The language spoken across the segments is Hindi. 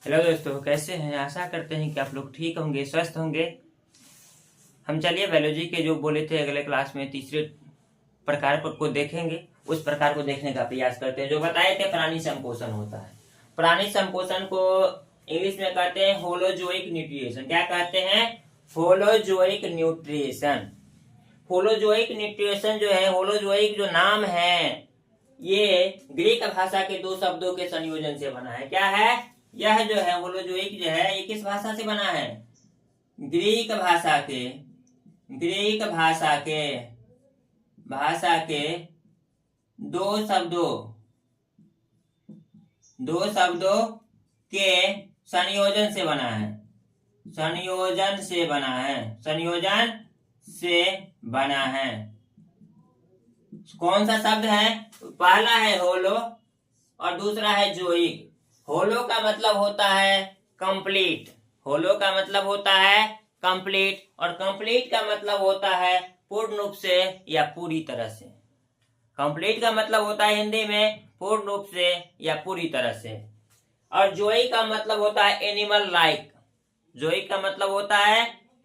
हेलो दोस्तों, कैसे हैं। आशा करते हैं कि आप लोग ठीक होंगे, स्वस्थ होंगे। हम चलिए बायोलॉजी के जो बोले थे अगले क्लास में तीसरे प्रकार को देखेंगे। उस प्रकार को देखने का प्रयास करते हैं जो बताए थे प्राणी संपोषण होता है। प्राणी संपोषण को इंग्लिश में कहते हैं होलोजोइक न्यूट्रिएशन। क्या कहते हैं? होलोजोइक न्यूट्रिएशन। होलोजोइक न्यूट्रिएशन जो है, होलोजोइक जो नाम है, ये ग्रीक भाषा के दो शब्दों के संयोजन से बना है। क्या है? यह जो है होलोजोइक जो है, ये किस भाषा से बना है? ग्रीक भाषा के दो शब्दों के संयोजन से बना है। कौन सा शब्द है? पहला है होलो और दूसरा है जोइक। होलो का मतलब होता है कंप्लीट, और कंप्लीट का मतलब होता है पूर्ण रूप से या पूरी तरह से। कंप्लीट का मतलब होता है हिंदी में पूर्ण रूप से या पूरी तरह से। और जोइक का मतलब होता है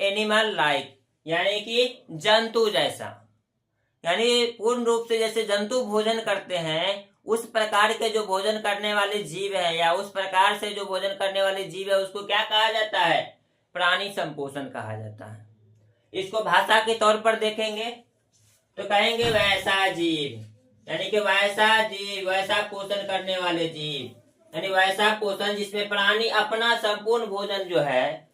एनिमल लाइक, यानी कि जंतु जैसा। यानी पूर्ण रूप से जैसे जंतु भोजन करते हैं, उस प्रकार के जो भोजन करने वाले जीव है, या उस प्रकार से जो भोजन करने वाले जीव है, उसको क्या कहा जाता है? प्राणी संपोषण कहा जाता है। इसको भाषा के तौर पर देखेंगे तो कहेंगे वैसा जीव, यानी कि वैसा पोषण करने वाले जीव, यानी वैसा पोषण जिसमें प्राणी अपना संपूर्ण भोजन जो है,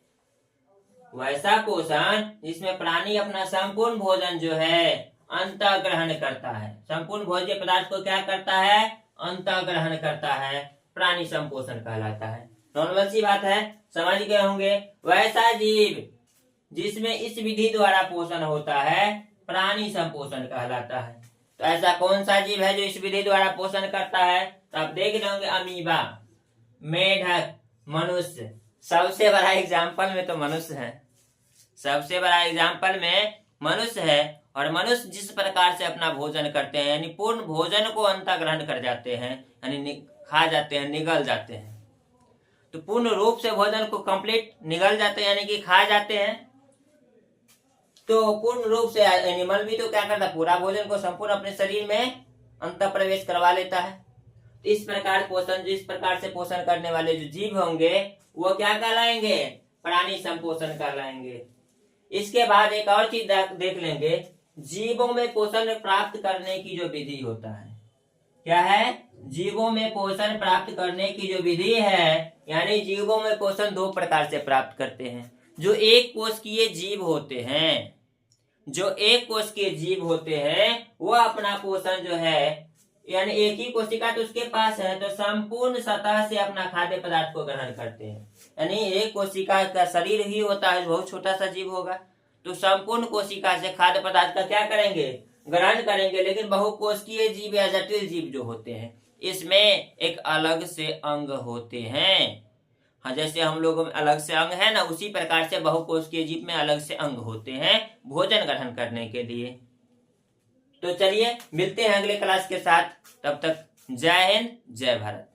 वैसा पोषण जिसमें प्राणी अपना संपूर्ण भोजन जो है अंतः ग्रहण करता है। संपूर्ण भोज्य पदार्थ को क्या करता है? अंतः ग्रहण करता है। प्राणी संपोषण कहलाता है। नॉर्मल सी बात है, समझ गए होंगे। वैसा जीव जिसमें इस विधि द्वारा पोषण होता है प्राणी संपोषण कहलाता है। तो ऐसा कौन सा जीव है जो इस विधि द्वारा पोषण करता है? तो आप देख लेंगे अमीबा, मेढक, मनुष्य। सबसे बड़ा एग्जाम्पल में तो मनुष्य है। और मनुष्य जिस प्रकार से अपना भोजन करते हैं, यानी पूर्ण भोजन को अंतः ग्रहण कर जाते हैं, यानी खा जाते हैं, निगल जाते हैं। तो पूर्ण रूप से भोजन को कंप्लीट निगल जाते हैं, यानी कि खा जाते हैं। तो पूर्ण रूप से एनिमल भी तो क्या करता है? पूरा भोजन को संपूर्ण अपने शरीर में अंतः प्रवेश करवा लेता है। तो इस प्रकार से पोषण करने वाले जो जीव होंगे वो क्या कहलाएंगे? प्राणी संपोषण कहलाएंगे। इसके बाद एक और चीज देख लेंगे, जीवों में पोषण प्राप्त करने की जो विधि होता है। क्या है? जीवों में पोषण प्राप्त करने की जो विधि है, यानी जीवों में पोषण दो प्रकार से प्राप्त करते हैं। जो एक कोशिकीय जीव होते हैं वो अपना पोषण जो है, यानी एक ही कोशिका तो उसके पास है, तो संपूर्ण सतह से अपना खाद्य पदार्थ को ग्रहण करते हैं। यानी एक कोशिका का शरीर ही होता है, बहुत छोटा सा जीव होगा, तो संपूर्ण कोशिका से खाद्य पदार्थ का क्या करेंगे? ग्रहण करेंगे। लेकिन बहुकोशिकीय जीव या जटिल जीव जो होते हैं, इसमें एक अलग से अंग होते हैं। हाँ, जैसे हम लोगों में अलग से अंग है ना, उसी प्रकार से बहुकोशिकीय जीव में अलग से अंग होते हैं भोजन ग्रहण करने के लिए। तो चलिए मिलते हैं अगले क्लास के साथ। तब तक जय हिंद, जय भारत।